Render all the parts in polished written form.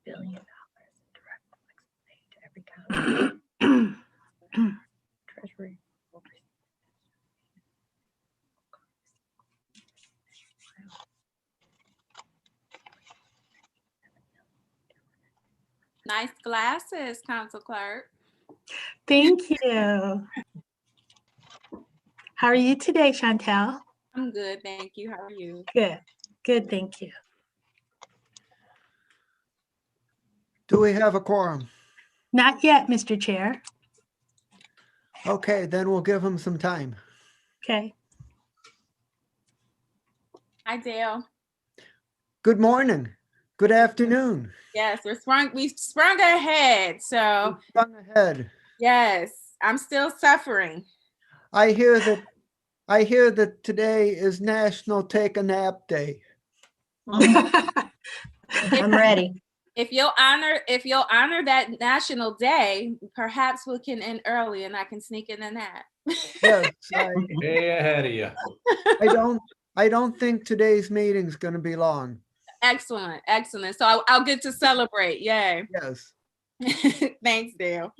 billion in direct aid to every county. Treasury will receive Nice glasses, Council Clerk. Thank you. How are you today, Chantel? I'm good, thank you. How are you? Good. Good, thank you. Do we have a quorum? Not yet, Mr. Chair. Okay, then we'll give them some time. Okay. Hi, Dale. Good morning. Good afternoon. Yes, we sprung ahead. So Sprung ahead. yes, I'm still suffering. I hear that today is National Take a Nap Day. I'm ready. If you'll honor that national day, perhaps we can end early and I can sneak in a nap. Yes, Way ahead of you. I don't think today's meeting's going to be long. Excellent, excellent. So I'll get to celebrate. Yay. Yes. Thanks, Dale.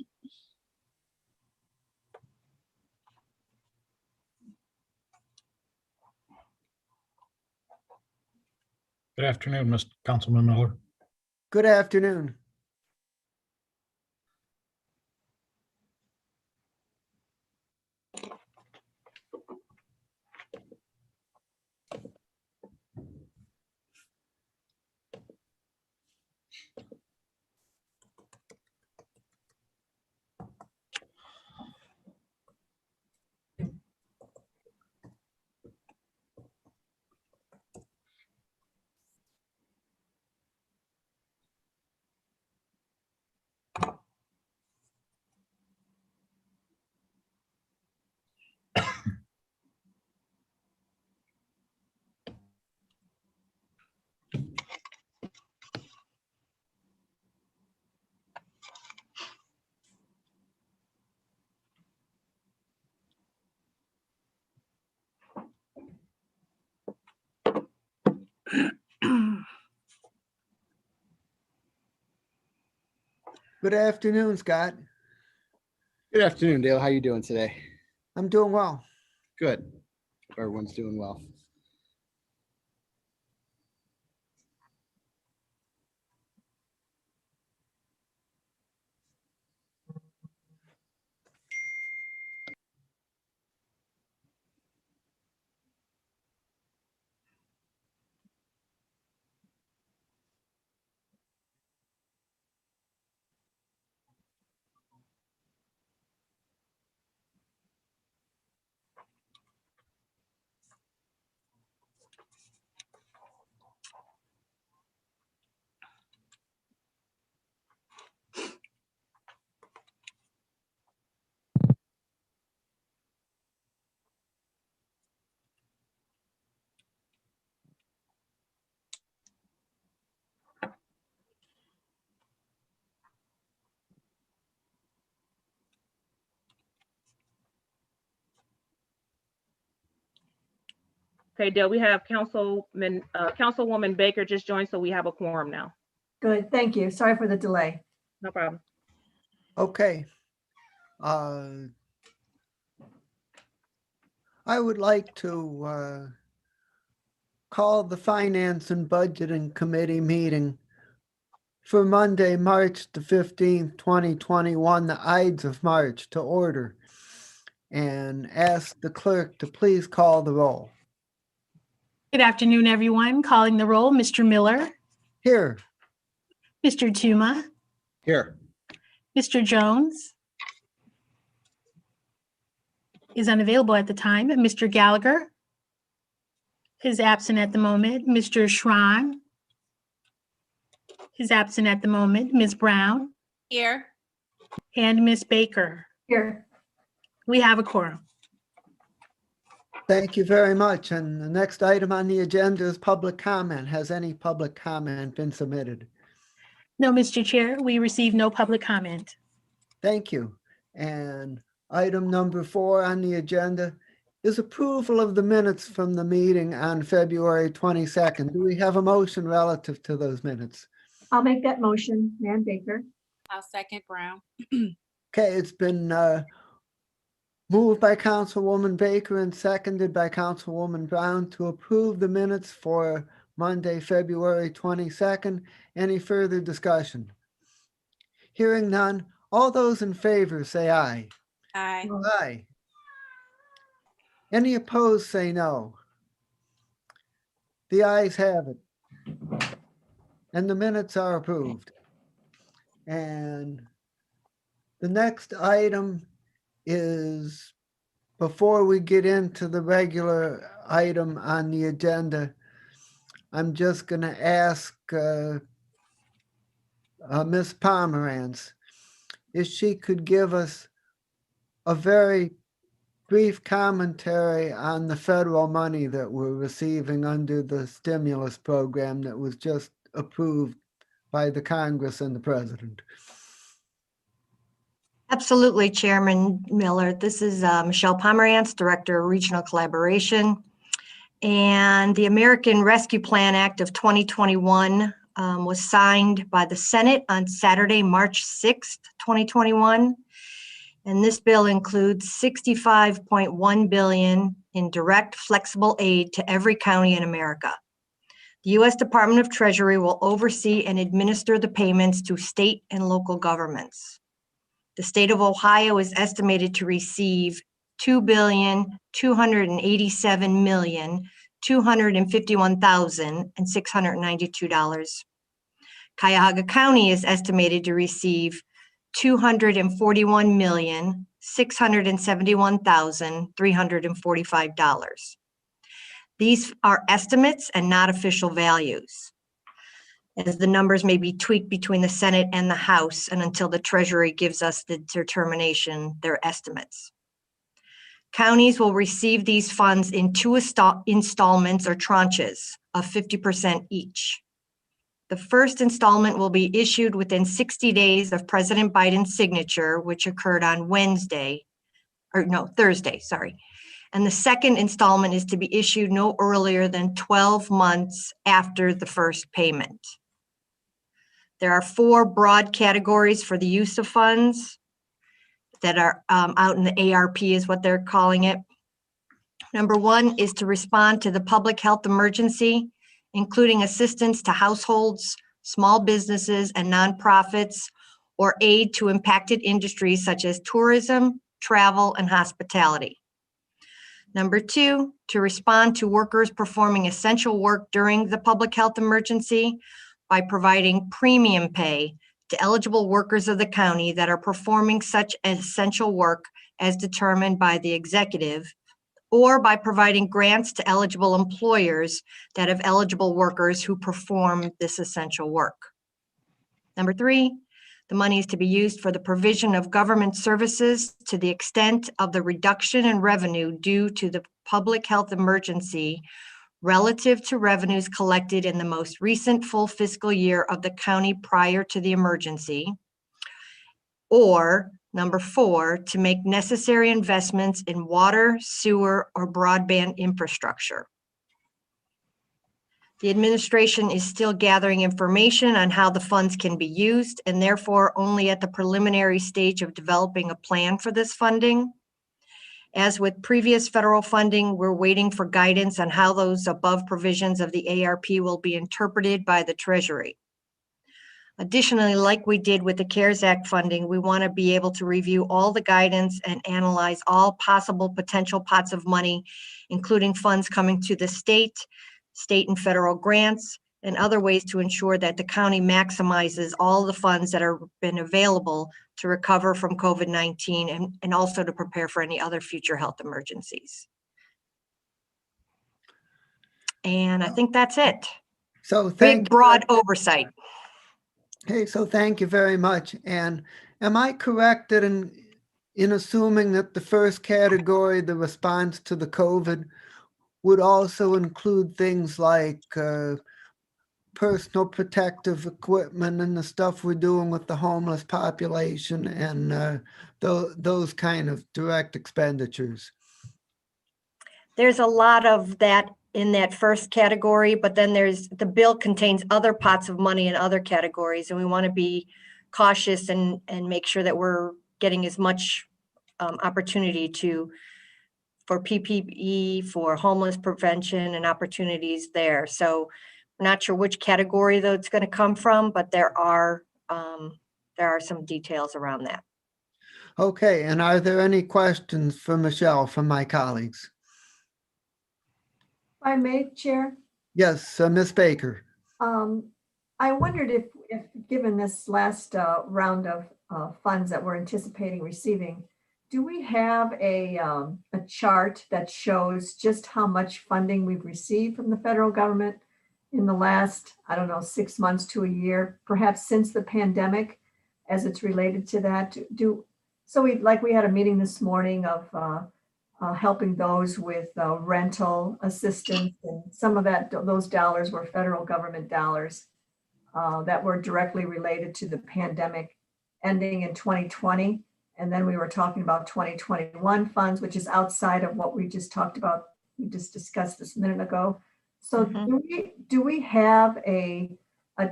Good afternoon, Mr. Councilman Miller. Good afternoon. Good afternoon, Scott. Good afternoon, Dale. How you doing today? I'm doing well. Good. Everyone's doing well. Okay, Dale, we have Councilwoman Baker just joined, so we have a quorum now. Good, thank you. Sorry for the delay. No problem. Okay. I would like to call the Finance and Budgeting Committee meeting for Monday, March the 15th, 2021, the Ides of March, to order, and ask the clerk to please call the roll. Good afternoon, everyone. Calling the roll, Mr. Miller, Here. Mr. Tuma, Here. Mr. Jones is unavailable at the time. Mr. Gallagher is absent at the moment. Mr. Schran is absent at the moment. Ms. Brown Here. and Ms. Baker. Here. We have a quorum. Thank you very much. And the next item on the agenda is public comment. Has any public comment been submitted? No, Mr. Chair, we received no public comment. Thank you. And item number 4 on the agenda is approval of the minutes from the meeting on February 22nd. Do we have a motion relative to those minutes? I'll make that motion, Nan Baker. I'll second Brown. Okay, it's been moved by Councilwoman Baker and seconded by Councilwoman Brown to approve the minutes for Monday, February 22nd. Any further discussion? Hearing none, all those in favor say aye. Aye. Aye. Any opposed say no. The ayes have it. And the minutes are approved. And the next item is, before we get into the regular item on the agenda, I'm just going to ask Ms. Pomerantz if she could give us a very brief commentary on the federal money that we're receiving under the stimulus program that was just approved by the Congress and the President. Absolutely, Chairman Miller. This is Michelle Pomerantz, Director of Regional Collaboration. And the American Rescue Plan Act of 2021 was signed by the Senate on Saturday, March 6th, 2021. And this bill includes $65.1 billion in direct flexible aid to every county in America. The U.S. Department of Treasury will oversee and administer the payments to state and local governments. The state of Ohio is estimated to receive $2,287,251,692. Cuyahoga County is estimated to receive $241,671,345. These are estimates and not official values, as the numbers may be tweaked between the Senate and the House and until the Treasury gives us the determination, their estimates. Counties will receive these funds in two installments or tranches of 50% each. The first installment will be issued within 60 days of President Biden's signature, which occurred on Thursday. And the second installment is to be issued no earlier than 12 months after the first payment. There are 4 broad categories for the use of funds that are out in the ARP is what they're calling it. Number 1 is to respond to the public health emergency, including assistance to households, small businesses, and nonprofits, or aid to impacted industries such as tourism, travel, and hospitality. Number 2, to respond to workers performing essential work during the public health emergency by providing premium pay to eligible workers of the county that are performing such essential work as determined by the executive, or by providing grants to eligible employers that have eligible workers who perform this essential work. Number 3, the money is to be used for the provision of government services to the extent of the reduction in revenue due to the public health emergency relative to revenues collected in the most recent full fiscal year of the county prior to the emergency. Or number 4, to make necessary investments in water, sewer, or broadband infrastructure. The administration is still gathering information on how the funds can be used, and therefore only at the preliminary stage of developing a plan for this funding. As with previous federal funding, we're waiting for guidance on how those above provisions of the ARP will be interpreted by the Treasury. Additionally, like we did with the CARES Act funding, we want to be able to review all the guidance and analyze all possible potential pots of money, including funds coming to the state and federal grants, and other ways to ensure that the county maximizes all the funds that are been available to recover from COVID-19 and also to prepare for any other future health emergencies. And I think that's it. So Big, broad oversight. Okay, so thank you very much. And am I correct that in assuming that the first category, the response to the COVID, would also include things like personal protective equipment and the stuff we're doing with the homeless population and those kind of direct expenditures? There's a lot of that in that first category, but then the bill contains other pots of money in other categories, and we want to be cautious and make sure that we're getting as much opportunity for PPE, for homeless prevention and opportunities there. So we're not sure which category though it's going to come from, but there are some details around that. Okay, and are there any questions for Michelle from my colleagues? If I may, Chair, Yes, Ms. Baker. I wondered if given this last round of funds that we're anticipating receiving, do we have a chart that shows just how much funding we've received from the federal government in the last, I don't know, 6 months to a year, perhaps since the pandemic, as it's related to that? We had a meeting this morning of helping those with rental assistance, and some of those dollars were federal government dollars that were directly related to the pandemic ending in 2020. And then we were talking about 2021 funds, which is outside of what we just talked about. We just discussed this a minute ago. So do we have a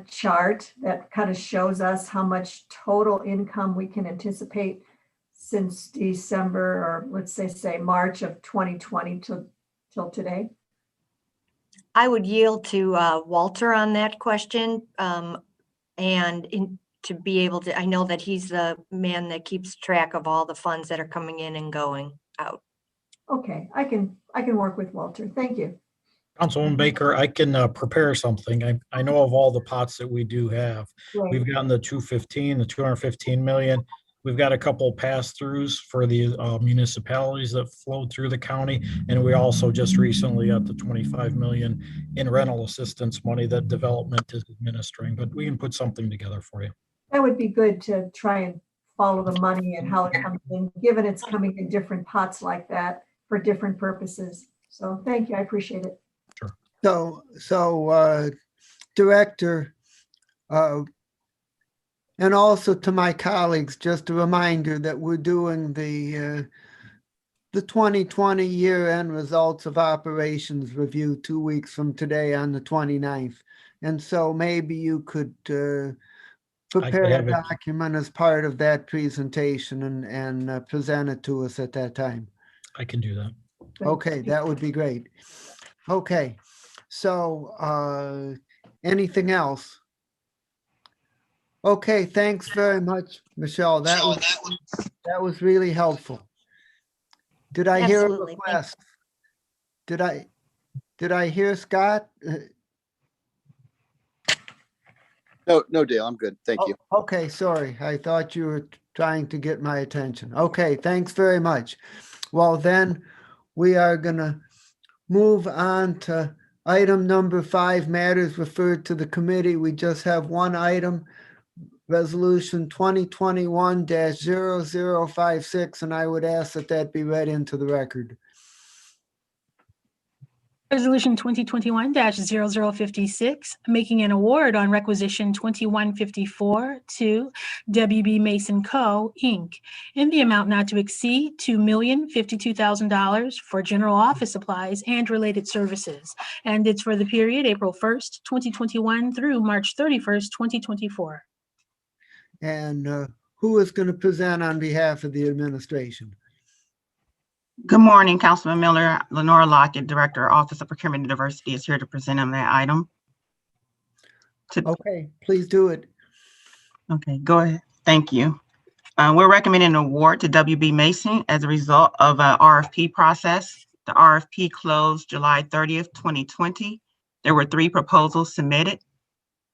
chart that kind of shows us how much total income we can anticipate since December, or let's say March of 2020 till today? I would yield to Walter on that question. To be able to, I know that he's the man that keeps track of all the funds that are coming in and going out. Okay, I can work with Walter. Thank you. Councilwoman Baker, I can prepare something. I know of all the pots that we do have. Great. We've gotten the 215 million. We've got a couple pass-throughs for the municipalities that flowed through the county. And we also just recently got the 25 million in rental assistance money that development is administering, but we can put something together for you. That would be good to try and follow the money and how it comes in, given it's coming in different pots like that for different purposes. So thank you, I appreciate it. So Director, and also to my colleagues, just a reminder that we're doing the 2020 year-end results of operations review 2 weeks from today on the 29th. And so maybe you could prepare a have it. document as part of that presentation and present it to us at that time. I can do that. Okay, that would be great. Okay, so anything else? Okay, thanks very much, Michelle. That was really helpful. Did I hear a Absolutely, thank request? Did I hear Scott? No, Dale, I'm good. Thank you. Okay, sorry. I thought you were trying to get my attention. Okay, thanks very much. Well, then we are gonna move on to item number 5, matters referred to the committee. We just have one item, Resolution 2021-0056, and I would ask that that be read into the record. Resolution 2021-0056, making an award on requisition 2154 to WB Mason Co., Inc., in the amount not to exceed $2,052,000 for general office supplies and related services. And it's for the period April 1st, 2021 through March 31st, 2024. And who is going to present on behalf of the administration? Good morning, Councilman Miller. Lenora Lockett, Director, Office of Procurement and Diversity, is here to present on that item. Okay, please do it. Okay, go ahead. Thank you. We're recommending an award to WB Mason as a result of an RFP process. The RFP closed July 30th, 2020. There were 3 proposals submitted.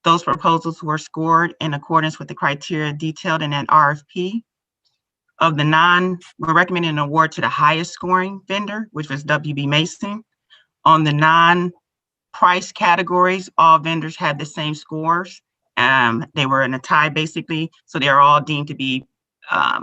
Those proposals were scored in accordance with the criteria detailed in that RFP. Of the 9, we're recommending an award to the highest scoring vendor, which was WB Mason. On the 9 price categories, all vendors had the same scores. They were in a tie basically, so they are all deemed to be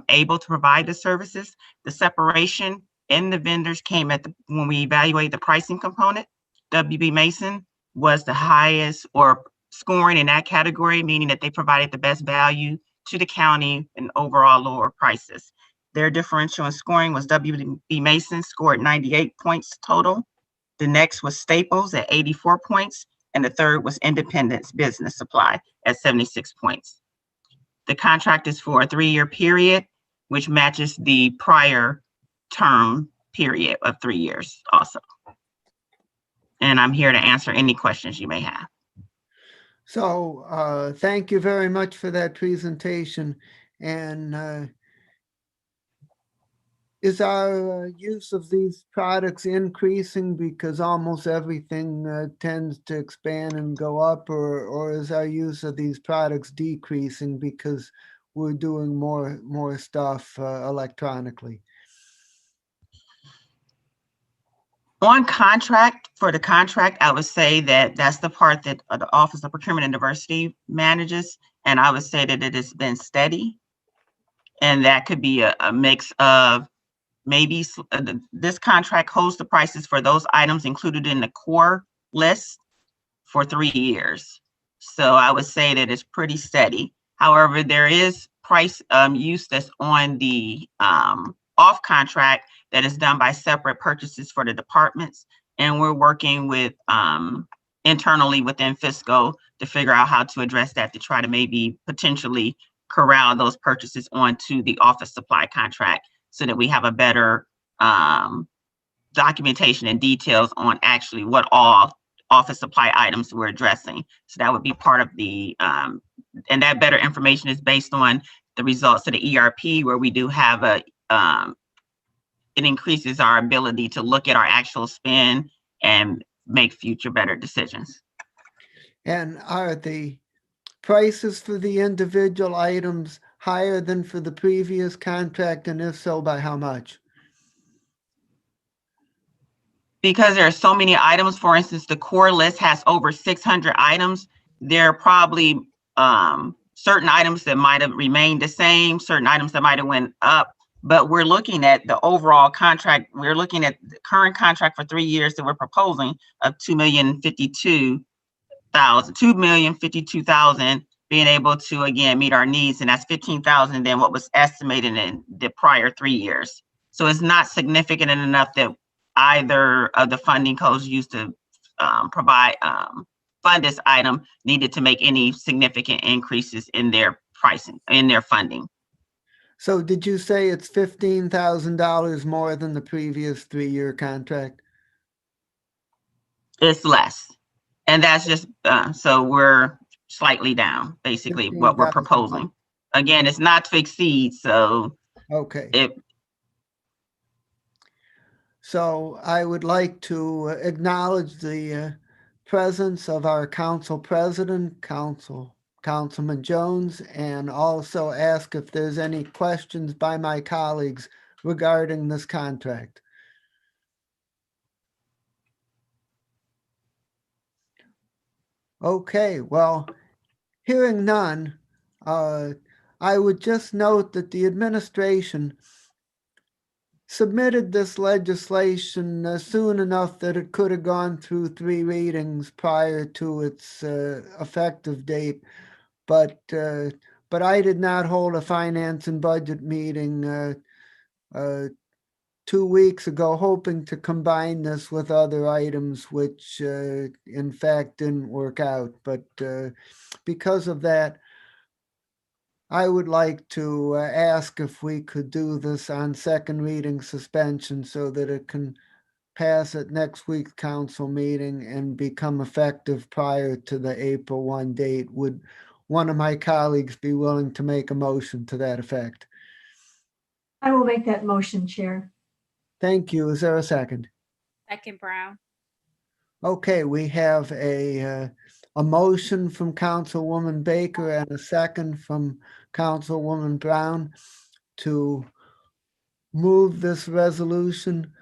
able to provide the services. The separation in the vendors came when we evaluated the pricing component. WB Mason was the highest or scoring in that category, meaning that they provided the best value to the county and overall lower prices. Their differential in scoring was WB Mason scored 98 points total The next was Staples at 84 points, and the third was Independence Business Supply at 76 points. The contract is for a 3-year period, which matches the prior term period of 3 years also. And I'm here to answer any questions you may have. So thank you very much for that presentation. And is our use of these products increasing because almost everything tends to expand and go up, or is our use of these products decreasing because we're doing more stuff electronically? On contract, for the contract, I would say that that's the part that the Office of Procurement and Diversity manages. And I would say that it has been steady. And that could be a mix of maybe this contract holds the prices for those items included in the core list for 3 years. So I would say that it's pretty steady. However, there is price use that's on the off contract that is done by separate purchases for the departments. And we're working with internally within Fiscal to figure out how to address that, to try to maybe potentially corral those purchases onto the office supply contract so that we have a better documentation and details on actually what all office supply items we're addressing. So that would be part of the, and that better information is based on the results of the ERP, where we do have a, it increases our ability to look at our actual spend and make future better decisions. And are the prices for the individual items higher than for the previous contract? And if so, by how much? Because there are so many items, for instance, the core list has over 600 items. There are probably certain items that might have remained the same, certain items that might have went up. But we're looking at the overall contract. We're looking at the current contract for 3 years that we're proposing of $2,052,000 being able to, again, meet our needs. And that's 15,000 than what was estimated in the prior 3 years. So it's not significant enough that either of the funding codes used to fund this item needed to make any significant increases in their pricing, in their funding. So did you say it's $15,000 more than the previous 3-year contract? It's less. And that's just, so we're slightly down, basically, what we're proposing. Again, it's not to exceed, so. Okay. So I would like to acknowledge the presence of our council president, Councilman Jones, and also ask if there's any questions by my colleagues regarding this contract. Okay, well, hearing none, I would just note that the administration submitted this legislation soon enough that it could have gone through 3 readings prior to its effective date. But I did not hold a finance and budget meeting 2 weeks ago, hoping to combine this with other items, which in fact didn't work out. But because of that, I would like to ask if we could do this on second reading suspension so that it can pass at next week's council meeting and become effective prior to the April 1 date. Would one of my colleagues be willing to make a motion to that effect? I will make that motion, Chair. Thank you. Is there a second? Second, Brown. Okay, we have a motion from Councilwoman Baker and a second from Councilwoman Brown to move this resolution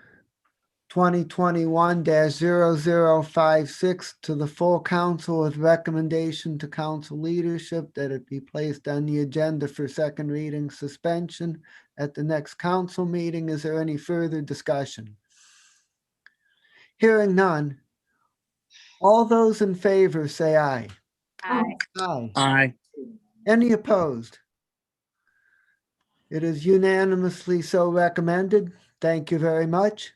2021-0056 to the full council with recommendation to council leadership that it be placed on the agenda for second reading suspension at the next council meeting. Is there any further discussion? Hearing none. All those in favor say aye. Aye. Aye. Aye. Any opposed? It is unanimously so recommended. Thank you very much.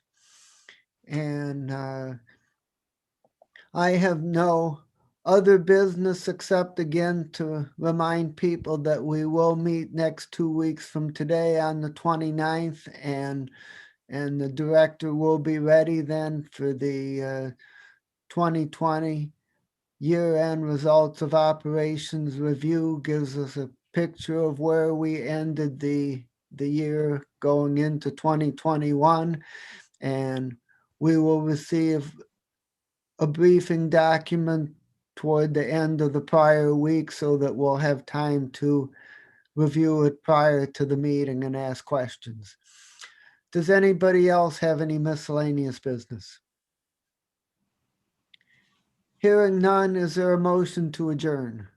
And I have no other business except again to remind people that we will meet next 2 weeks from today on the 29th, and the director will be ready then for the 2020 year-end results of operations review. Gives us a picture of where we ended the year going into 2021, and we will receive a briefing document toward the end of the prior week so that we'll have time to review it prior to the meeting and ask questions. Does anybody else have any miscellaneous business? Hearing none, is there a motion to adjourn?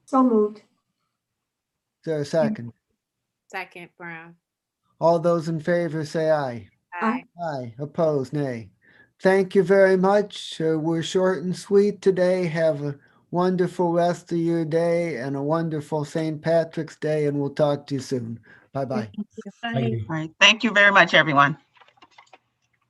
So moved. Is there a second? Second, Brown. All those in favor say aye. Aye. Aye. Opposed, nay. Thank you very much. We're short and sweet today. Have a wonderful rest of your day and a wonderful St. Patrick's Day, and we'll talk to you soon. Bye-bye. Thank you. All right. Thank you very much, everyone.